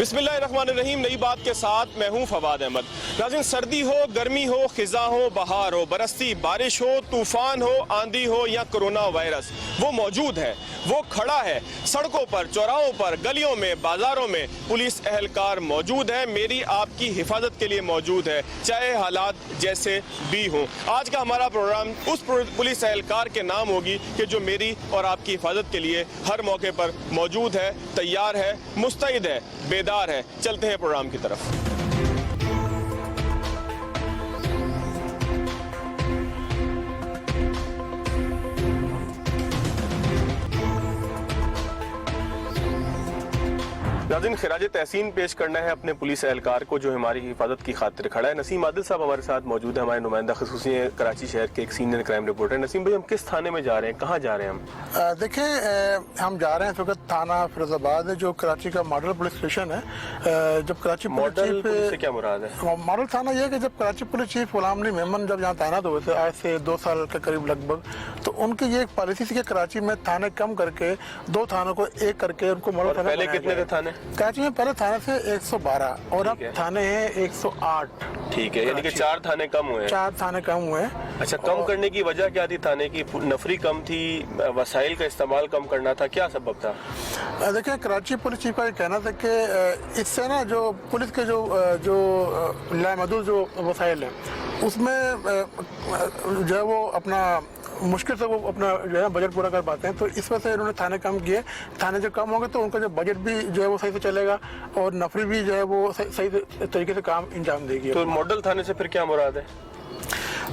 बिस्मिल्लाहिर्रहमानिर्रहीम। नई बात के साथ मैं हूं फवाद अहमद। नाज़रीन, सर्दी हो, गर्मी हो, खिजा हो, बहार हो, बरसती बारिश हो, तूफान हो, आंधी हो या कोरोना वायरस, वो मौजूद है, वो खड़ा है। सड़कों पर, चौराहों पर, गलियों में, बाजारों में पुलिस एहलकार मौजूद है, मेरी आपकी हिफाजत के लिए मौजूद है, चाहे हालात जैसे भी हों। आज का हमारा प्रोग्राम उस पुलिस एहलकार के नाम होगी कि जो मेरी और आपकी हिफाजत के लिए हर मौके पर मौजूद है, तैयार है, मुस्तैद है, बेदार है। चलते हैं प्रोग्राम की तरफ। नाज़रीन, खिराज तहसीन पेश करना है अपने पुलिस एहलकार को जो हमारी हिफाजत की खातिर खड़ा है। नसीम आदिल साहब हमारे साथ मौजूद है, हमारे नुमाइंदा खसूसी कराची शहर के एक सीनियर क्राइम रिपोर्टर। नसीम भाई, हम किस थाने में जा रहे हैं, कहाँ जा रहे हैं हम? देखें, हम जा रहे हैं इस वक्त थाना फिरोजाबाद है, जो कराची का मॉडल पुलिस स्टेशन है। जब कराची मॉडल पुलिस से क्या मुराद है? मॉडल थाना यह है कि जब कराची पुलिस चीफ गुलाम नबी मेमन जब यहाँ तैनात हुए थे आज से 2 साल के करीब लगभग, तो उनकी ये एक पॉलिसी थी कि कराची में थाने कम करके 2 थानों को एक करके उनको मॉडल थाना। पहले कितने थे थाने कराची में? पहले थाने थे 112 और अब थाने हैं 108। ठीक है, यानी कि 4 थाने कम हुए हैं। 4 थाने कम हुए हैं। अच्छा, कम करने की वजह क्या थी? थाने की नफरी कम थी, वसाइल का इस्तेमाल कम करना था, क्या सबब था? देखिए, कराची पुलिस चीफ का ये कहना था कि इससे ना जो पुलिस के जो लामहदूद जो वसाइल हैं उसमें जो है वो अपना मुश्किल से वो अपना जो है बजट पूरा कर पाते हैं, तो इस वजह से इन्होंने थाने कम किए। थाने जो कम होंगे तो उनका जो बजट भी जो है वो सही से चलेगा और नफरी भी जो है वो सही तरीके से काम अंजाम देगी। तो मॉडल थाने से फिर क्या मुराद है?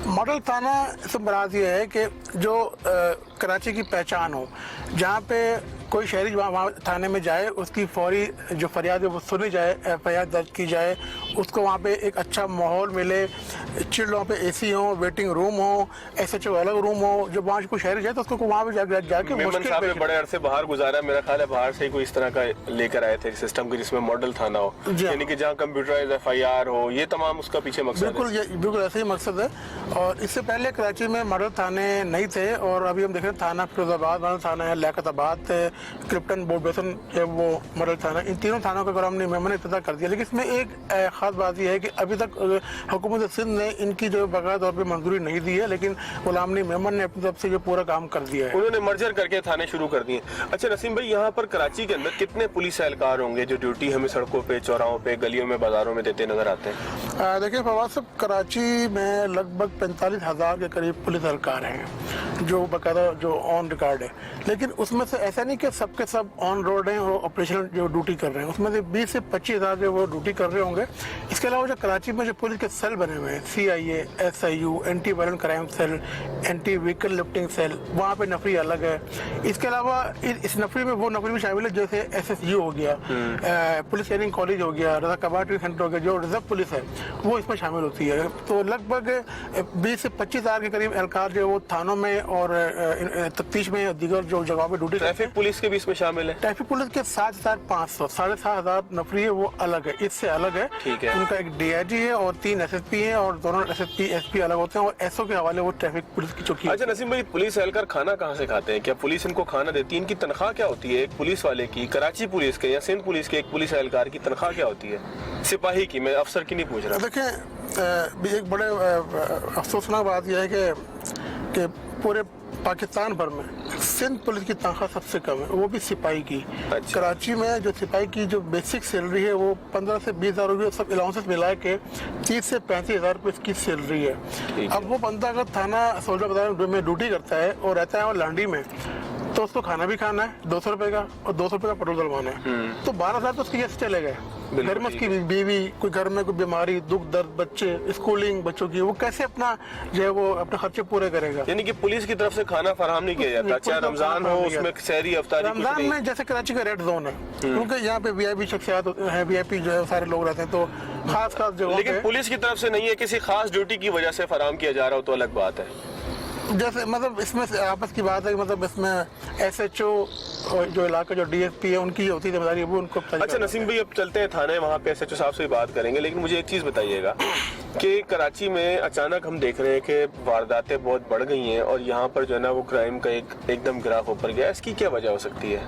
मॉडल थाना से मुराद ये है कि जो कराची की पहचान हो, जहाँ पे कोई शहरी वहाँ थाने में जाए, उसकी फौरी जो फरियाद है वो सुनी जाए, FIR दर्ज की जाए, उसको वहाँ पे एक अच्छा माहौल मिले, चिल्ड वहाँ पे AC हो, वेटिंग रूम हो, SHO अलग रूम हो। जब वहाँ कोई शहरी जाए तो उसको वहाँ पे जाके मेमन साहब ने बड़े अरसे बाहर गुजारा, मेरा ख्याल है बाहर से ही कोई इस तरह का लेकर आए थे सिस्टम के जिसमें मॉडल थाना हो, यानी कि जहाँ कंप्यूटराइज्ड FIR हो, ये तमाम उसका पीछे मकसद है। बिल्कुल ऐसे ही मकसद है। और इससे पहले कराची में मॉडल थाने नहीं थे और अभी हम देख रहे हैं थाना फिरोजाबाद मॉडल थाना है, लियाकताबाद, क्रिप्टन, बोर्ड बेसन है वो मॉडल थाना। इन तीनों थानों का गुलाम नबी मेमन ने इफ्तिताह कर दिया। लेकिन इसमें एक खास बात यह है कि अभी तक हुकूमत सिंध ने इनकी जो बाकायदा तौर पर मंजूरी नहीं दी है, लेकिन गुलाम नबी मेमन ने अपनी तरफ से जो पूरा काम कर दिया है, उन्होंने मर्जर करके थाने शुरू कर दिए। अच्छा नसीम भाई, यहाँ पर कराची के अंदर कितने पुलिस एहलकार होंगे जो ड्यूटी हमें सड़कों पे, चौराहों पे, गलियों में, बाजारों में देते नजर आते हैं? देखिए फवाद साहब, कराची में लगभग 45,000 के करीब पुलिस एहलकार हैं जो बाकायदा जो ऑन रिकॉर्ड है। लेकिन उसमें से ऐसा नहीं कि सबके सब ऑन रोड हैं और ऑपरेशनल जो ड्यूटी कर रहे हैं, उसमें से 20 से 25,000 जो वो ड्यूटी कर रहे होंगे। इसके अलावा जो कराची में जो पुलिस के सेल बने हुए हैं, CIA, SIU, anti violent crime cell, anti vehicle lifting cell, वहाँ पे नफरी अलग है। इसके अलावा इस नफरी में वो नफरी भी शामिल है जैसे SSU हो गया, पुलिस ट्रेनिंग कॉलेज हो गया, रजा कबार्टी सेंटर हो गया, जो रिजर्व पुलिस है वो इसमें शामिल होती है। तो लगभग 20 से 25,000 के करीब एहलकार जो वो थानों में और तफ्तीश में दीगर जो जगहों पे ड्यूटी। ट्रैफिक पुलिस के भी इसमें शामिल है? ट्रैफिक पुलिस के 7,500 7,500 नफरी है, वो अलग है, इससे अलग है। ठीक है। उनका एक DIG है और 3 SSP हैं और दोनों SSP SP अलग होते हैं और SO के हवाले वो ट्रैफिक पुलिस की चौकी। अच्छा नसीम भाई, पुलिस एहलकार खाना कहाँ से खाते हैं? क्या पुलिस इनको खाना देती है? इनकी तनख्वाह क्या होती है? एक पुलिस वाले की, कराची पुलिस के या सिंध पुलिस के एक पुलिस एहलकार की तनख्वाह क्या होती है? सिपाही की, मैं अफसर की नहीं पूछ रहा। देखें, एक बड़े अफसोसनाक बात यह है कि पूरे पाकिस्तान भर में सिंध पुलिस की तनख्वाह सबसे कम है, वो भी सिपाही की। अच्छा। कराची में जो सिपाही की जो बेसिक सैलरी है वो 15 से 20,000 रुपये सब अलाउंसेस मिला के 30 से 35,000 रुपये इसकी सैलरी है। अब वो बंदा अगर थाना सोलजर बाजार में ड्यूटी करता है और रहता है और लांडी में, तो उसको खाना भी खाना है 200 रुपये का और 200 रुपये का पेट्रोल डलवाना है, तो 12,000 तो उसकी ये चले गए। घर में उसकी बीवी, कोई घर में कोई बीमारी, दुख दर्द, बच्चे, स्कूलिंग बच्चों की, वो कैसे अपना जो है वो अपने खर्चे पूरे करेगा? यानी कि पुलिस की तरफ से खाना फराहम नहीं किया जाता, चाहे रमजान हो उसमें सहरी अफ्तारी। रमजान में जैसे कराची का रेड जोन है क्योंकि यहाँ पे VIP शख्सियात है, VIP जो है सारे लोग रहते हैं, तो खास जगह। लेकिन पुलिस की तरफ से नहीं है, किसी खास ड्यूटी की वजह से फराहम किया जा रहा हो तो अलग बात है। जैसे मतलब इसमें आपस की बात है, मतलब इसमें SHO जो इलाका जो DSP है उनकी होती जिम्मेदारी वो उनको। अच्छा नसीम भाई, अब चलते हैं थाने, वहाँ पे SHO साहब से बात करेंगे, लेकिन मुझे एक चीज़ बताइएगा कि कराची में अचानक हम देख रहे हैं कि वारदातें बहुत बढ़ गई हैं और यहाँ पर जो है ना वो क्राइम का एकदम ग्राफ ऊपर गया, इसकी क्या वजह हो सकती है?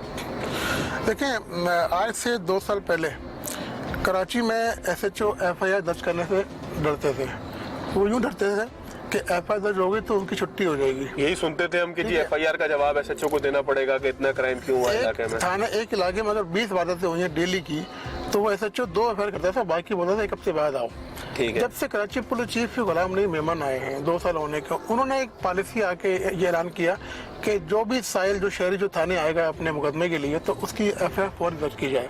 देखें, आज से 2 साल पहले कराची में एसएचओ एफआईआर दर्ज करने से डरते थे। वो यूं डरते थे कि एफआईआर दर्ज होगी तो उनकी छुट्टी हो जाएगी। यही सुनते थे हम कि जी एफआईआर का जवाब एसएचओ को देना पड़ेगा कि इतना क्राइम क्यों हुआ इलाके में। थाना एक इलाके में अगर 20 वारदातें हुई हैं डेली की, तो वो एसएचओ 2 एफआईआर करता था, बाकी बोलता था 1 हफ्ते बाद आओ। ठीक है। जब से कराची पुलिस चीफ गुलाम नबी मेमन आए हैं 2 साल होने के, उन्होंने एक पॉलिसी आके ये ऐलान किया कि जो भी साइल जो शहरी जो थाने आएगा अपने मुकदमे के लिए, तो उसकी एफआईआर फौरी दर्ज की जाए।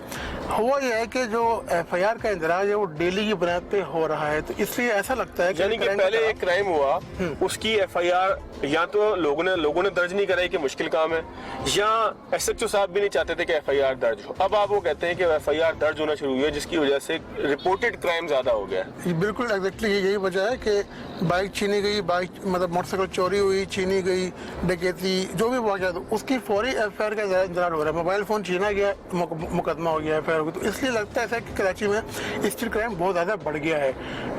हुआ यह है कि जो एफआईआर का इंदराज है वो डेली की बुनियाद पे हो रहा है, तो इसलिए ऐसा लगता है यानी कि पहले एक क्राइम हुआ उसकी एफआईआर या तो लोगों ने दर्ज नहीं कराई कि मुश्किल काम है, या एसएचओ साहब भी नहीं चाहते थे कि एफआईआर दर्ज हो। अब आप वो कहते हैं कि एफआईआर दर्ज होना शुरू हुई है जिसकी वजह से रिपोर्टेड क्राइम ज्यादा हो गया है। बिल्कुल एग्जैक्टली यही वजह है कि बाइक छीनी गई, बाइक मतलब मोटरसाइकिल चोरी हुई, छीनी गई, डकैती, जो भी वाक़या उसकी फौरी एफआईआर का इंतजार हो रहा है। मोबाइल फ़ोन छीना गया, मुकदमा हो गया, एफआईआर हो गई। तो इसलिए लगता है ऐसा कि कराची में स्ट्रीट क्राइम बहुत ज़्यादा बढ़ गया है।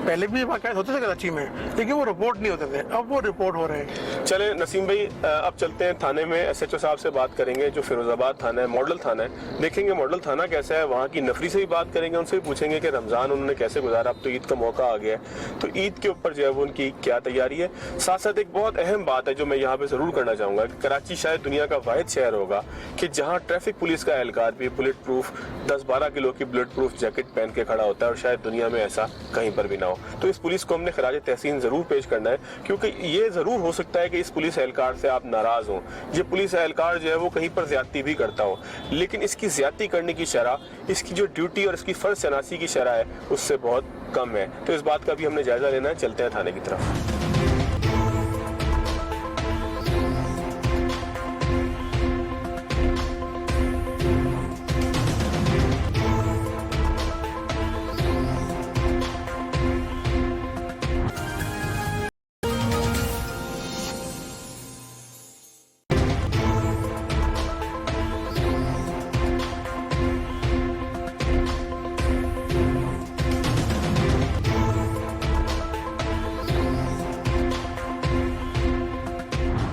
पहले भी वाक़यात होते थे कराची में, लेकिन वो रिपोर्ट नहीं होते थे, अब वो रिपोर्ट हो रहे हैं। चले नसीम भाई, अब चलते हैं थाने में, एसएचओ साहब से बात करेंगे जो फिरोजाबाद थाना है, मॉडल थाना है, देखेंगे मॉडल थाना कैसा है, वहाँ की नफरी से भी बात करेंगे, उनसे भी पूछेंगे कि रमज़ान उन्होंने कैसे गुजारा। अब तो ईद का मौका आ गया है, तो ईद के ऊपर जो है वो उनकी क्या तैयारी है। साथ साथ एक बहुत अहम बात है जो मैं यहाँ पे ज़रूर करना चाहूँगा कि कराची शायद दुनिया का वाहिद शहर होगा कि जहाँ ट्रैफिक पुलिस का एहलकार भी बुलेट प्रूफ 10-12 किलो की बुलेट प्रूफ जैकेट पहन के खड़ा होता है, और शायद दुनिया में ऐसा कहीं पर भी ना हो। तो इस पुलिस को हमने खराज तहसीन ज़रूर पेश करना है, क्योंकि ये ज़रूर हो सकता है कि इस पुलिस एहलकार से आप नाराज़ हों, ये पुलिस एहलकार जो है वो कहीं पर ज्यादती भी करता हो, लेकिन इसकी ज्यादती करने की शरह, इसकी जो ड्यूटी और इसकी फ़र्ज शनासी की शरह है उससे बहुत कम है। तो इस बात का भी हमने जायज़ा लेना है। चलते हैं थाने की तरफ।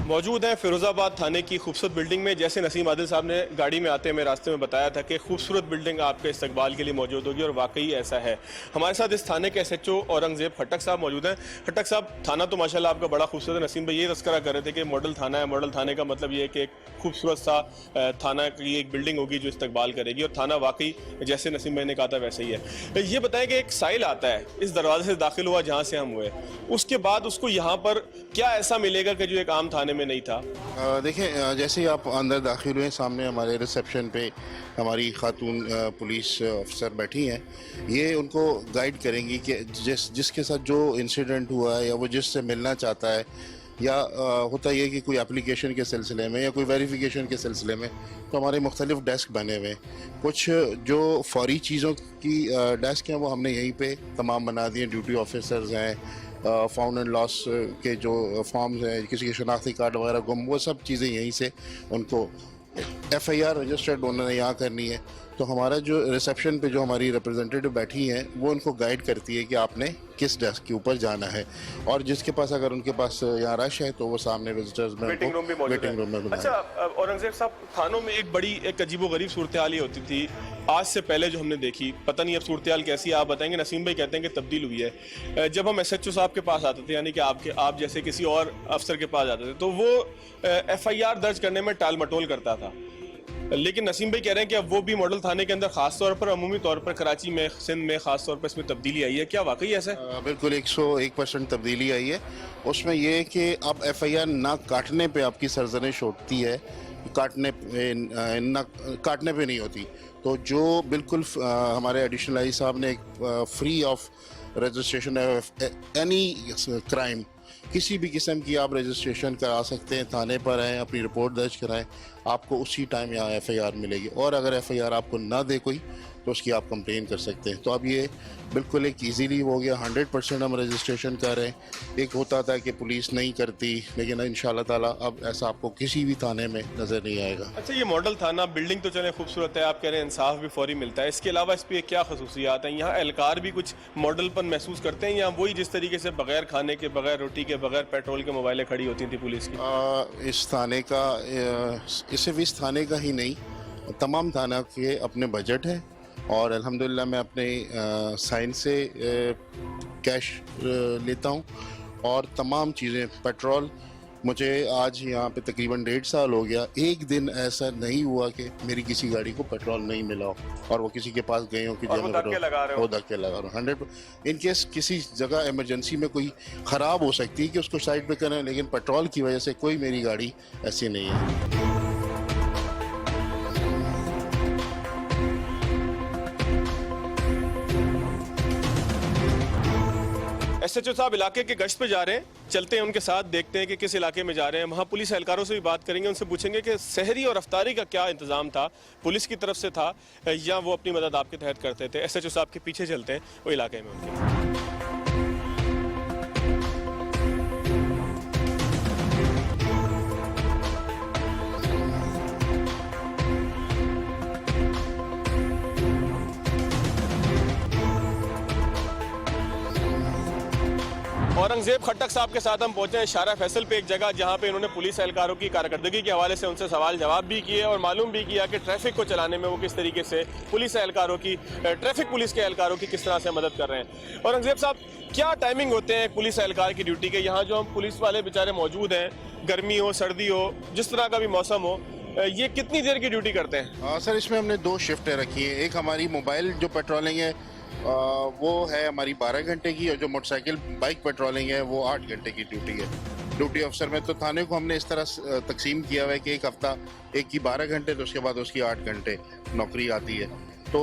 मौजूद हैं फिरोजाबाद थाने की खूबसूरत बिल्डिंग में। जैसे नसीम आदिल साहब ने गाड़ी में आते हुए रास्ते में बताया था कि खूबसूरत बिल्डिंग आपके इस्तकबाल के लिए मौजूद होगी, और वाकई ऐसा है। हमारे साथ इस थाने के एसएचओ औरंगजेब खट्टक साहब मौजूद हैं। खट्टक साहब, थाना तो माशाल्लाह आपका बड़ा खूबसूरत है। नसीम भाई ये तस्करा कर रहे थे कि मॉडल थाना है, मॉडल थाने का मतलब ये है कि एक खूबसूरत सा थाना की एक बिल्डिंग होगी जो इस्तकबाल करेगी, और थाना वाकई जैसे नसीम भाई ने कहा था वैसे ही है। ये बताएं कि एक साइल आता है, इस दरवाजे से दाखिल हुआ जहाँ से हम हुए, उसके बाद उसको यहाँ पर क्या ऐसा मिलेगा कि जो एक आम थाने में नहीं था? देखें, जैसे ही आप अंदर दाखिल हुए, सामने हमारे रिसेप्शन पे हमारी खातून पुलिस अफसर बैठी हैं। ये उनको गाइड करेंगी कि जिसके साथ जो इंसिडेंट हुआ है या वो जिससे मिलना चाहता है, या होता ये कि कोई एप्लीकेशन के सिलसिले में या कोई वेरिफिकेशन के सिलसिले में, तो हमारे मुख्तलिफ डेस्क बने हुए हैं। कुछ जो फौरी चीज़ों की डेस्क हैं वो हमने यहीं पे तमाम बना दिए। ड्यूटी ऑफिसर्स हैं, फाउंड एंड लॉस के जो फॉर्म्स हैं, किसी के शनाख्ती कार्ड वगैरह गुम, वो सब चीज़ें यहीं से उनको एफआईआर रजिस्टर्ड उन्होंने यहाँ करनी है। तो हमारा जो रिसेप्शन पे जो हमारी रिप्रेजेंटेटिव बैठी हैं वो उनको गाइड करती है कि आपने किस डेस्क के ऊपर जाना है, और जिसके पास अगर उनके पास यहाँ रश है तो वो सामने विजिटर्स में वेटिंग रूम भी मौजूद है। अच्छा औरंगजेब साहब, थानों में एक बड़ी एक अजीबोगरीब सूरत हाल ही होती थी आज से पहले जो हमने देखी, पता नहीं अब सूरत हाल कैसी है, आप बताएंगे। नसीम भाई कहते हैं कि तब्दील हुई है। जब हम एसएचओ साहब के पास आते थे, यानी कि आप जैसे किसी और अफसर के पास जाते थे, तो वो एफआईआर दर्ज करने में टाल मटोल करता था, लेकिन नसीम भाई कह रहे हैं कि अब वो भी मॉडल थाने के अंदर खास तौर पर, अमूमी तौर पर कराची में, सिंध में खास तौर पर इसमें तब्दीली आई है। क्या वाकई ऐसा है? बिल्कुल 101% तब्दीली आई है। उसमें यह है कि अब एफआईआर ना काटने पे आपकी सरजनिश होती है, काटने पे नहीं होती। तो जो बिल्कुल हमारे एडिशनल आई साहब ने एक free of registration any crime, किसी भी किस्म की आप रजिस्ट्रेशन करा सकते हैं, थाने पर आएँ, अपनी रिपोर्ट दर्ज कराएं, आपको उसी टाइम यहाँ एफआईआर मिलेगी। और अगर एफआईआर आपको ना दे कोई तो उसकी आप कंप्लेन कर सकते हैं। तो अब ये बिल्कुल एक इजीली हो गया, 100% हम रजिस्ट्रेशन कर रहे हैं। एक होता था कि पुलिस नहीं करती, लेकिन इंशाल्लाह ताला अब ऐसा आपको किसी भी थाने में नज़र नहीं आएगा। अच्छा, ये मॉडल थाना बिल्डिंग तो चले खूबसूरत है, आप कह रहे हैं इंसाफ भी फौरी मिलता है, इसके अलावा इस पर क्या खसूसियात हैं? यहाँ एहलकार भी कुछ मॉडलपन महसूस करते हैं, या वही जिस तरीके से बगैर खाने के, बगैर रोटी के, बगैर पेट्रोल के मोबाइलें खड़ी होती थी पुलिस की? इस थाने का सिर्फ इस थाने का ही नहीं, तमाम थाना के अपने बजट है, और अल्हम्दुलिल्लाह मैं अपने साइन से कैश लेता हूँ और तमाम चीज़ें पेट्रोल मुझे आज यहाँ पे तकरीबन 1.5 साल हो गया, एक दिन ऐसा नहीं हुआ कि मेरी किसी गाड़ी को पेट्रोल नहीं मिला हो और वो किसी के पास गए हो कि और वो धक्के लगा रहे हो। वो धक्के लगा रहा हूँ 100। इन केस किसी जगह इमरजेंसी में कोई ख़राब हो सकती है कि उसको साइड पे करें, लेकिन पेट्रोल की वजह से कोई मेरी गाड़ी ऐसी नहीं है। एसएचओ साहब इलाके के गश्त पे जा रहे हैं, चलते हैं उनके साथ, देखते हैं कि किस इलाके में जा रहे हैं। वहाँ पुलिस एहलकारों से भी बात करेंगे, उनसे पूछेंगे कि सहरी और अफ्तारी का क्या इंतजाम था, पुलिस की तरफ से था या वो अपनी मदद आपके तहत करते थे। एसएचओ साहब के पीछे चलते हैं वो इलाके में उनके। औरंगजेब खट्टक साहब के साथ हम पहुंचे हैं शारा फैसल पे, एक जगह जहां पे इन्होंने पुलिस एहलकारों की कारकर्दगी के हवाले से उनसे सवाल जवाब भी किए और मालूम भी किया कि ट्रैफिक को चलाने में वो किस तरीके से पुलिस एहलकारों की ट्रैफिक पुलिस के एहलकारों की किस तरह से मदद कर रहे हैं। औरंगजेब साहब, क्या टाइमिंग होते हैं पुलिस एहलकार की ड्यूटी के? यहाँ जो हम पुलिस वाले बेचारे मौजूद हैं, गर्मी हो सर्दी हो जिस तरह का भी मौसम हो, ये कितनी देर की ड्यूटी करते हैं? सर इसमें हमने 2 शिफ्टें रखी हैं। एक हमारी मोबाइल जो पेट्रोलिंग है वो है हमारी 12 घंटे की, और जो मोटरसाइकिल बाइक पेट्रोलिंग है वो 8 घंटे की ड्यूटी है। ड्यूटी अफसर में तो थाने को हमने इस तरह तकसीम किया हुआ है कि एक हफ्ता एक की 12 घंटे, तो उसके बाद उसकी 8 घंटे नौकरी आती है। तो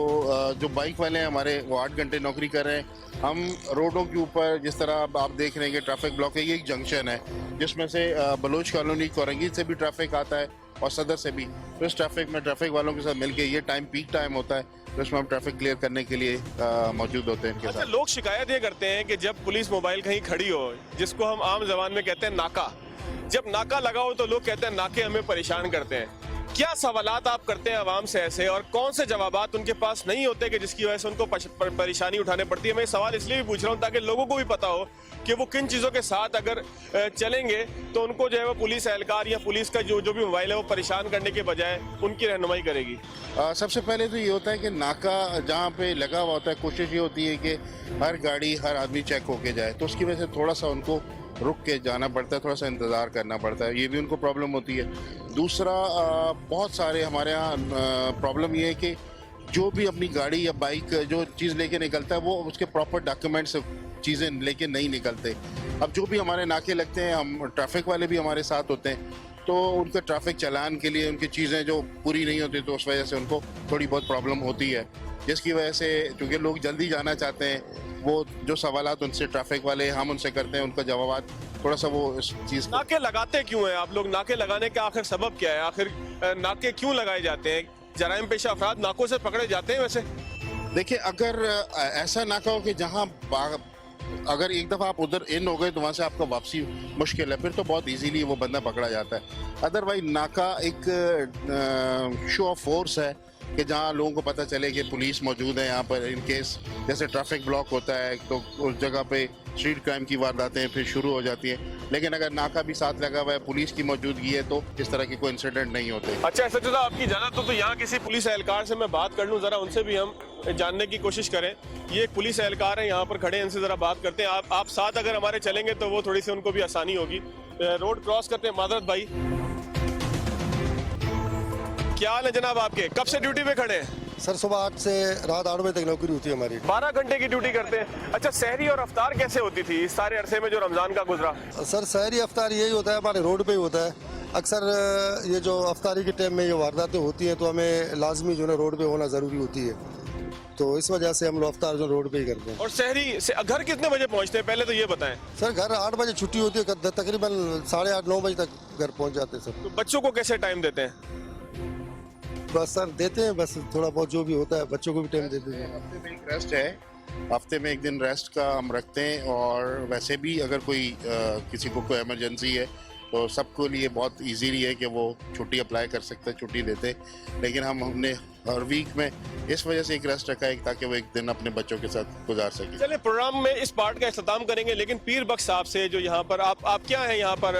जो बाइक वाले हैं हमारे वो 8 घंटे नौकरी कर रहे हैं। हम रोडों के ऊपर जिस तरह अब आप देख रहे हैं कि ट्रैफिक ब्लॉक है, ये एक जंक्शन है जिसमें से बलोच कॉलोनी कोरंगी से भी ट्रैफिक आता है और सदर से भी। तो इस ट्रैफिक में ट्रैफिक वालों के साथ मिलके ये टाइम पीक टाइम होता है, तो इसमें हम ट्रैफिक क्लियर करने के लिए मौजूद होते हैं इनके अच्छा, साथ। लोग शिकायत ये करते हैं कि जब पुलिस मोबाइल कहीं खड़ी हो, जिसको हम आम जबान में कहते हैं नाका, जब नाका लगा हो तो लोग कहते हैं नाके हमें परेशान करते हैं। क्या सवालात आप करते हैं आवाम से ऐसे, और कौन से जवाबात उनके पास नहीं होते कि जिसकी वजह से उनको परेशानी उठाने पड़ती है? मैं ये सवाल इसलिए भी पूछ रहा हूँ ताकि लोगों को भी पता हो कि वो किन चीज़ों के साथ अगर चलेंगे तो उनको जो है वो पुलिस एहलकार या पुलिस का जो भी मोबाइल है वो परेशान करने के बजाय उनकी रहनुमाई करेगी। सबसे पहले तो ये होता है कि नाका जहाँ पे लगा हुआ होता है, कोशिश ये होती है कि हर गाड़ी हर आदमी चेक होके जाए, तो उसकी वजह से थोड़ा सा उनको रुक के जाना पड़ता है, थोड़ा सा इंतज़ार करना पड़ता है, ये भी उनको प्रॉब्लम होती है। दूसरा बहुत सारे हमारे यहाँ प्रॉब्लम ये है कि जो भी अपनी गाड़ी या बाइक जो चीज़ लेके निकलता है वो उसके प्रॉपर डॉक्यूमेंट्स चीज़ें लेके नहीं निकलते। अब जो भी हमारे नाके लगते हैं, हम ट्रैफिक वाले भी हमारे साथ होते हैं, तो उनका ट्रैफिक चालान के लिए उनकी चीज़ें जो पूरी नहीं होती तो उस वजह से उनको थोड़ी बहुत प्रॉब्लम होती है, जिसकी वजह से क्योंकि लोग जल्दी जाना चाहते हैं, वो जो सवालात उनसे ट्रैफिक वाले हम उनसे करते हैं, उनका जवाब थोड़ा सा वो इस चीज़। नाके लगाते क्यों हैं आप लोग? नाके लगाने का आखिर सबब क्या है? आखिर नाके क्यों लगाए जाते हैं? जराइम पेशा अफराद नाकों से पकड़े जाते हैं वैसे? देखिए, अगर ऐसा नाका हो कि जहाँ अगर एक दफ़ा आप उधर इन हो गए तो वहाँ से आपका वापसी मुश्किल है, फिर तो बहुत इजीली वो बंदा पकड़ा जाता है। अदरवाइज नाका एक शो ऑफ फोर्स है कि जहाँ लोगों को पता चले कि पुलिस मौजूद है यहाँ पर, इन केस जैसे ट्रैफिक ब्लॉक होता है तो उस जगह पे स्ट्रीट क्राइम की वारदातें फिर शुरू हो जाती हैं। लेकिन अगर नाका भी साथ लगा हुआ है, पुलिस की मौजूदगी है, तो इस तरह के कोई इंसिडेंट नहीं होते। अच्छा एसएचओ साहब, आपकी इजाजत हो तो यहाँ किसी पुलिस एहलकार से मैं बात कर लूँ, जरा उनसे भी हम जानने की कोशिश करें। ये एक पुलिस एहलकार है यहाँ पर खड़े हैं, इनसे जरा बात करते हैं। आप साथ अगर हमारे चलेंगे तो वो थोड़ी सी उनको भी आसानी होगी। रोड क्रॉस करते हैं। मादरत भाई, क्या हाल है जनाब आपके? कब से ड्यूटी पे खड़े हैं? सर सुबह 8 से रात 8 बजे तक नौकरी होती है हमारी। 12 घंटे की ड्यूटी करते हैं। अच्छा, सहरी और अफ्तार कैसे होती थी इस सारे अरसे में जो रमजान का गुजरा? सर सहरी अफ्तार यही होता है, हमारे रोड पे ही होता है। अक्सर ये जो अफ्तारी के टाइम में ये वारदातें होती हैं तो हमें लाजमी जो है रोड पे होना ज़रूरी होती है, तो इस वजह से हम लोग अफ्तार जो रोड पे ही करते हैं। और सहरी से घर कितने बजे पहुंचते हैं, पहले तो ये बताएं। सर घर 8 बजे छुट्टी होती है, तकरीबन 8:30-9 बजे तक घर पहुंच जाते हैं सर। तो बच्चों को कैसे टाइम देते हैं? बस सर देते हैं, बस थोड़ा बहुत जो भी होता है बच्चों को भी टाइम देते हैं। हफ्ते में एक रेस्ट है, हफ्ते में एक दिन रेस्ट का हम रखते हैं। और वैसे भी अगर कोई किसी को कोई इमरजेंसी है तो सबको लिए बहुत इजीली है कि वो छुट्टी अप्लाई कर सकते, छुट्टी देते। लेकिन हमने हर वीक में इस वजह से एक रेस्ट रखा है ताकि वो एक दिन अपने बच्चों के साथ गुजार सके। चलिए प्रोग्राम में इस पार्ट का इख्तिताम करेंगे, लेकिन पीर बख्श साहब से जो यहाँ पर आप क्या हैं यहाँ पर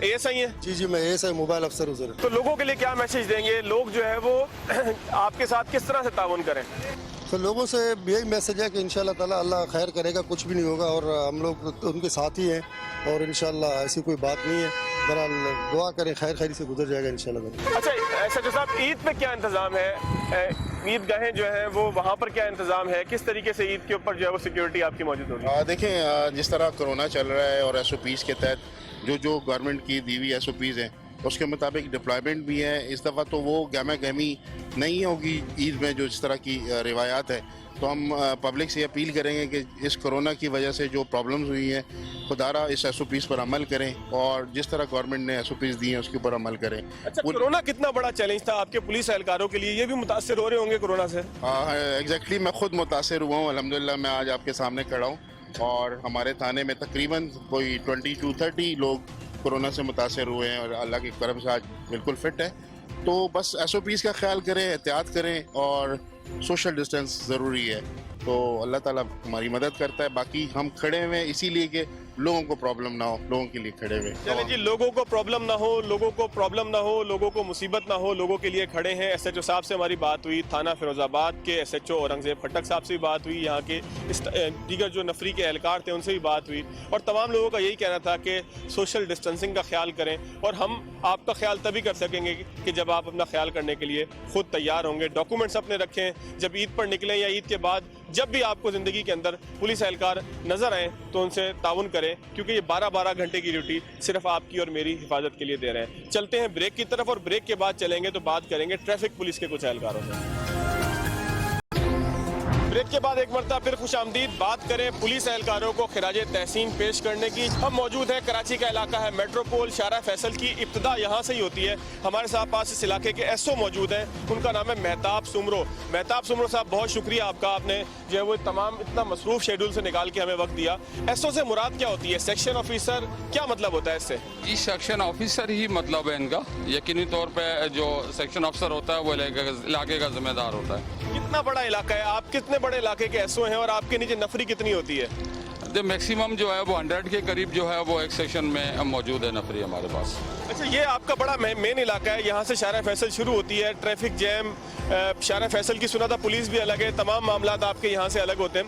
ASI हैं? जी मैं ASI मोबाइल अफसर हूँ सर। तो लोगों के लिए क्या मैसेज देंगे, लोग जो है वो आपके साथ किस तरह से ताउन करें? तो लोगों से यही मैसेज है कि इंशाल्लाह ताला अल्लाह खैर करेगा, कुछ भी नहीं होगा और हम लोग उनके साथ ही हैं और इंशाल्लाह ऐसी कोई बात नहीं है। बहरहाल दुआ करें, खैर खैरी से गुजर जाएगा इंशाल्लाह। अच्छा SHO साहब, ईद पे क्या इंतजाम है? ईदगाहें जो है वो वहाँ पर क्या इंतजाम है? किस तरीके से ईद के ऊपर जो है वो सिक्योरिटी आपकी मौजूद होगी? देखें, जिस तरह कोरोना चल रहा है और SOPs के तहत जो गवर्नमेंट की दी हुई SOPs हैं उसके मुताबिक डिप्लॉयमेंट भी है। इस दफ़ा तो वो गहमा गहमी नहीं होगी ईद में जो जिस तरह की रिवायात है। तो हम पब्लिक से अपील करेंगे कि इस कोरोना की वजह से जो प्रॉब्लम्स हुई हैं, खुदारा इस SOPs पर अमल करें और जिस तरह गवर्नमेंट ने SOPs दी हैं उसके ऊपर अमल करें। अच्छा, कोरोना कितना बड़ा चैलेंज था आपके पुलिस एहलकारों के लिए? ये भी मुतासर हो रहे होंगे कोरोना से? एग्जैक्टली, मैं खुद मुतासर हुआ हूँ। अल्हम्दुलिल्लाह मैं आज आपके सामने खड़ा हूँ और हमारे थाने में तकरीबन कोई 20 to 30 लोग कोरोना से मुतासर हुए हैं और अल्लाह की करम से आज बिल्कुल फिट है। तो बस SOPs का ख्याल करें, एहतियात करें और सोशल डिस्टेंस ज़रूरी है। तो अल्लाह ताला हमारी मदद करता है। बाकी हम खड़े हुए हैं इसीलिए कि लोगों को प्रॉब्लम ना हो, लोगों के लिए खड़े हुए। चलिए जी, लोगों को प्रॉब्लम ना हो, लोगों को प्रॉब्लम ना हो, लोगों को मुसीबत ना हो, लोगों के लिए खड़े हैं। SHO साहब से हमारी बात हुई, थाना फिरोजाबाद के SHO औरंगजेब खट्टक साहब से भी बात हुई, यहाँ के दीगर जो नफरी के एहलकार थे उनसे भी बात हुई और तमाम लोगों का यही कहना था कि सोशल डिस्टेंसिंग का ख्याल करें। और हम आपका ख्याल तभी कर सकेंगे कि जब आप अपना ख्याल करने के लिए खुद तैयार होंगे। डॉक्यूमेंट्स अपने रखें, जब ईद पर निकलें या ईद के बाद जब भी आपको ज़िंदगी के अंदर पुलिस एहलकार नज़र आए तो उनसे ताउन करें, क्योंकि ये 12-12 घंटे की ड्यूटी सिर्फ आपकी और मेरी हिफाजत के लिए दे रहे हैं। चलते हैं ब्रेक की तरफ और ब्रेक के बाद चलेंगे तो बात करेंगे ट्रैफिक पुलिस के कुछ एहलकारों से। ब्रेक के बाद एक मरतबा फिर खुशामदीद। बात करें पुलिस एहलकारों को खिराजे तहसीन पेश करने की। हम मौजूद है, कराची का इलाका है मेट्रोपोल, शारा फैसल की इब्तिदा यहाँ से ही होती है। हमारे साथ पास इस इलाके के SO मौजूद हैं, उनका नाम है मेहताब सुमरो। मेहताब सुमरो साहब, बहुत शुक्रिया आपका, आपने जो है वो तमाम इतना मसरूफ शेड्यूल से निकाल के हमें वक्त दिया। SO से मुराद क्या होती है? सेक्शन ऑफिसर, क्या मतलब होता है इससे? जी, सेक्शन ऑफिसर ही मतलब है इनका। यकीनी तौर पे जो सेक्शन ऑफिसर होता है वो इलाके का जिम्मेदार होता है। कितना बड़ा इलाका है? आप कितने बड़े इलाके के SO हैं और आपके नीचे नफरी कितनी होती है? तो मैक्सिमम जो है वो 100 के करीब जो है वो एक सेक्शन में मौजूद है नफरी हमारे पास। अच्छा, ये आपका बड़ा मेन इलाका है, यहाँ से शारा फैसल शुरू होती है। ट्रैफिक जैम, शारा फैसल की सुना था पुलिस भी अलग है, तमाम मामलात आपके यहाँ से अलग होते हैं।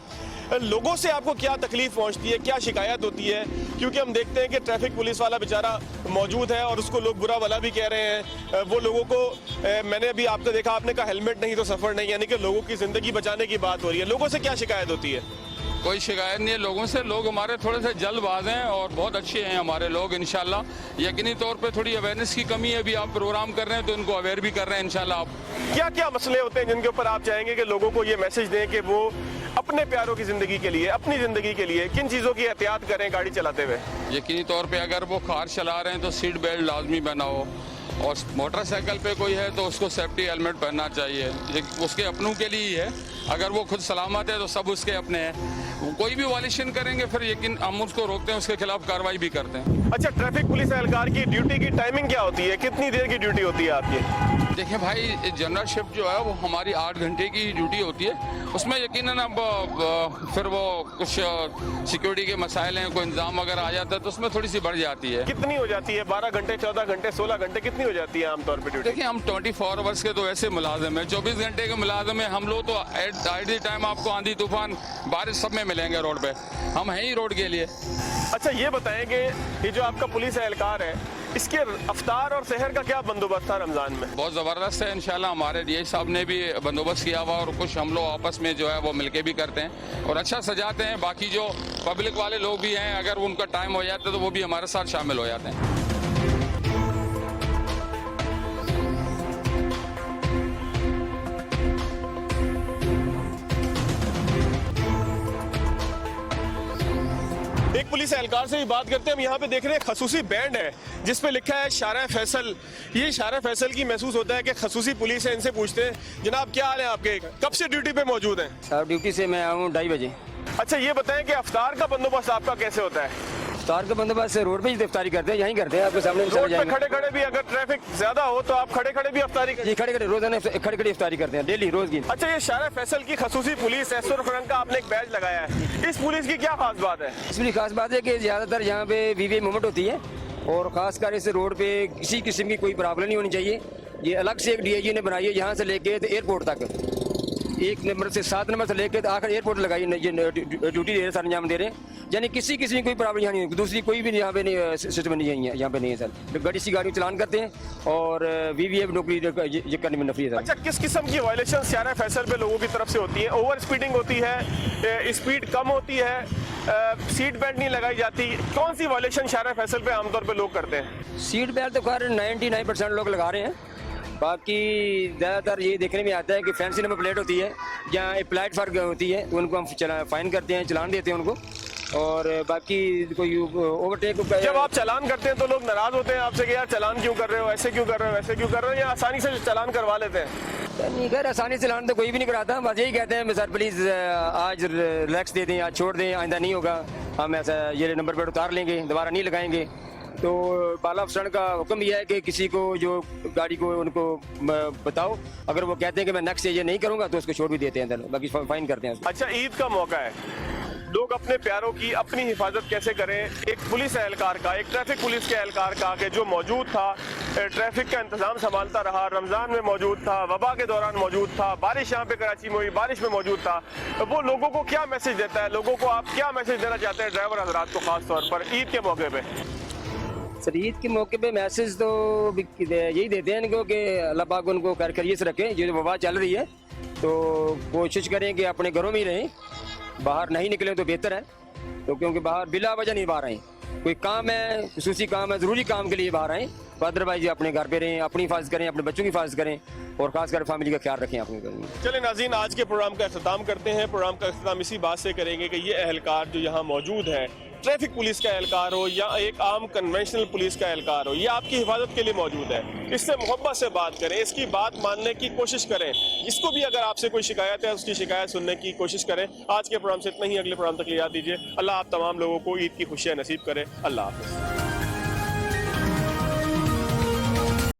लोगों से आपको क्या तकलीफ पहुँचती है, क्या शिकायत होती है? क्योंकि हम देखते हैं कि ट्रैफिक पुलिस वाला बेचारा मौजूद है और उसको लोग बुरा वाला भी कह रहे हैं। वो लोगों को मैंने अभी आपको देखा, आपने कहा हेलमेट नहीं तो सफ़र नहीं, यानी कि लोगों की ज़िंदगी बचाने की बात हो रही है। लोगों से क्या शिकायत होती है? कोई शिकायत नहीं है लोगों से। लोग हमारे थोड़े से जल्दबाज हैं और बहुत अच्छे हैं हमारे लोग इंशाल्लाह। यकीनी तौर पे थोड़ी अवेयरनेस की कमी है, अभी आप प्रोग्राम कर रहे हैं तो उनको अवेयर भी कर रहे हैं इंशाल्लाह। आप क्या क्या मसले होते हैं जिनके ऊपर आप चाहेंगे कि लोगों को ये मैसेज दें कि वो अपने प्यारों की ज़िंदगी के लिए, अपनी ज़िंदगी के लिए किन चीज़ों की एहतियात करें गाड़ी चलाते हुए? यकीनी तौर पे अगर वो कार चला रहे हैं तो सीट बेल्ट लाजमी पहना हो और मोटरसाइकिल पे कोई है तो उसको सेफ्टी हेलमेट पहनना चाहिए। ये उसके अपनों के लिए ही है, अगर वो खुद सलामत है तो सब उसके अपने हैं। कोई भी वायलेशन करेंगे फिर यकीन हम उसको रोकते हैं, उसके खिलाफ कार्रवाई भी करते हैं। अच्छा, ट्रैफिक पुलिस एहलकार की ड्यूटी की टाइमिंग क्या होती है? कितनी देर की ड्यूटी होती है आपकी? देखिए भाई, जनरल शिफ्ट जो है वो हमारी 8 घंटे की ड्यूटी होती है। उसमें यकीनन अब फिर वो कुछ सिक्योरिटी के मसाइल हैं, कोई इंतजाम अगर आ जाता है तो उसमें थोड़ी सी बढ़ जाती है। कितनी हो जाती है? 12 घंटे, 14 घंटे, 16 घंटे, कितनी हो जाती है आमतौर पर ड्यूटी? देखिए, हम 24 आवर्स के तो ऐसे मुलाजिम है, 24 घंटे के मुलाजिम है हम लोग। तो एट द टाइम आपको आंधी तूफान बारिश सब में मिलेंगे रोड पे, हम हैं ही रोड के लिए। अच्छा, ये बताएं कि ये जो आपका पुलिस एहलकार है, इसके अफ्तार और सहर का क्या बंदोबस्त था रमज़ान में? बहुत ज़बरदस्त है इंशाल्लाह। हमारे DI साहब ने भी बंदोबस्त किया हुआ और कुछ हम लोग आपस में जो है वो मिलके भी करते हैं और अच्छा सजाते हैं। बाकी जो पब्लिक वाले लोग भी हैं, अगर उनका टाइम हो जाता है तो वो भी हमारे साथ शामिल हो जाते हैं। एक पुलिस एहलकार से भी बात करते हैं। हम यहाँ पे देख रहे हैं खसूसी बैंड है जिस पे लिखा है शारा फैसल। ये शारा फैसल की महसूस होता है कि खसूसी पुलिस है। इनसे पूछते हैं, जनाब क्या हाल है आपके, कब से ड्यूटी पे मौजूद हैं? साहब ड्यूटी से मैं आऊँ 2:30 बजे। अच्छा, ये बताएं कि अफ्तार का बंदोबस्त आपका कैसे होता है? इफ्तार का बंदोबस्त रोड पे ही इफ्तारी करते हैं, यहीं करते हैं, आपके सामने रोड पे खड़े खड़े भी अगर ट्रैफिक ज्यादा हो तो आप खड़े खड़े भी अफ्तारी जी खड़े खड़े रोजाना खड़े खड़े इफ्तारी करते हैं, डेली रोज की। अच्छा, ये शारा फैसल की खसूसी पुलिस एसोर रंग का आपने एक बैज लगाया है, इस पुलिस की क्या खास बात है? इसमें खास बात है कि ज़्यादातर यहाँ पे वीवी मूवमेंट होती है और ख़ासकर इस रोड पे किसी किस्म की कोई प्रॉब्लम नहीं होनी चाहिए। ये अलग से एक डीआईजी ने बनाई है, यहाँ से लेके तो एयरपोर्ट तक 1 नंबर से 7 नंबर से लेके आखिर एयरपोर्ट लगाई, ये ड्यूटी दे रहे सर, अंजाम दे रहे हैं। यानी किसी किसी की कोई प्रॉब्लम यहाँ नहीं, दूसरी कोई भी यहाँ पे नहीं सिस्टम नहीं है, यहाँ पे नहीं है सर। बड़ी सी गाड़ी चलान करते हैं और वीवीएफ नौकरी ये करने में नफरी है सर। अच्छा, किस किस्म की वायलेशन शारा फैसल पे लोगों की तरफ से होती है? ओवर स्पीडिंग होती है, स्पीड कम होती है, सीट बेल्ट नहीं लगाई जाती, कौन सी वायलेशन शारा फैसल पे आमतौर पे लोग करते हैं? सीट बेल्ट तो खैर 99% लोग लगा रहे हैं, बाकी ज़्यादातर ये देखने में आता है कि फैंसी नंबर प्लेट होती है या प्लेट फर्क होती है, तो उनको हम फाइन करते हैं, चलान देते हैं उनको। और बाकी कोई ओवरटेक जब आप चलान करते हैं तो लोग नाराज होते हैं आपसे कि यार चलान क्यों कर रहे हो, ऐसे क्यों कर रहे हो, ऐसे क्यों कर रहे हो, या आसानी से चलान करवा लेते हैं? नहीं खैर आसानी से चलान तो कोई भी नहीं कराता, बस यही कहते हैं सर प्लीज़ आज रिलैक्स दे दें, आज छोड़ दें, आइंदा नहीं होगा, हम ऐसा ये नंबर प्लेट उतार लेंगे, दोबारा नहीं लगाएंगे। तो बाला अफसर का हुक्म यह है कि किसी को जो गाड़ी को उनको बताओ, अगर वो कहते हैं कि मैं नेक्स्ट ये नहीं करूँगा तो उसको छोड़ भी देते हैं, बाकी फाइन करते हैं। अच्छा, ईद का मौका है, लोग अपने प्यारों की अपनी हिफाजत कैसे करें? एक पुलिस एहलकार का, एक ट्रैफिक पुलिस के एहलकार का कि जो मौजूद था, ट्रैफिक का इंतजाम संभालता रहा, रमज़ान में मौजूद था, वबा के दौरान मौजूद था, बारिश यहाँ पे कराची में हुई, बारिश में मौजूद था, वो लोगों को क्या मैसेज देता है? लोगों को आप क्या मैसेज देना चाहते हैं ड्राइवर हजरात को खास तौर पर ईद के मौके पे? सर ईद के मौके पे मैसेज तो यही देते हैं इनको कि अल्लाह पाक उनको खैरियत से रखे। ये जो वबा चल रही है तो कोशिश करें कि अपने घरों में ही रहें, बाहर नहीं निकलें तो बेहतर है, तो क्योंकि बाहर बिला वजह नहीं बाहर आए, कोई काम है, खुसूसी काम है, ज़रूरी काम के लिए बाहर आएँ, तो अदरवाइज अपने घर पे रहें, अपनी हिफाजत करें, अपने बच्चों की हिफाजत करें और खासकर फैमिली का ख्याल रखें अपने घर में। चले नाज़रीन, आज के प्रोग्राम का अख्ताम करते हैं। प्रोग्राम का अख्ताम इसी बात से करेंगे कि ये एहलकार जो यहाँ मौजूद है, ट्रैफिक पुलिस का एहलकार हो या एक आम कन्वेंशनल पुलिस का एहलकार हो, ये आपकी हिफाजत के लिए मौजूद है। इससे मोहब्बत से बात करें, इसकी बात मानने की कोशिश करें। जिसको भी अगर आपसे कोई शिकायत है उसकी शिकायत सुनने की कोशिश करें। आज के प्रोग्राम से इतना ही, अगले प्रोग्राम तक याद दीजिए। अल्लाह आप तमाम लोगों को ईद की खुशियाँ नसीब करे। अल्लाह हाफ़िज़।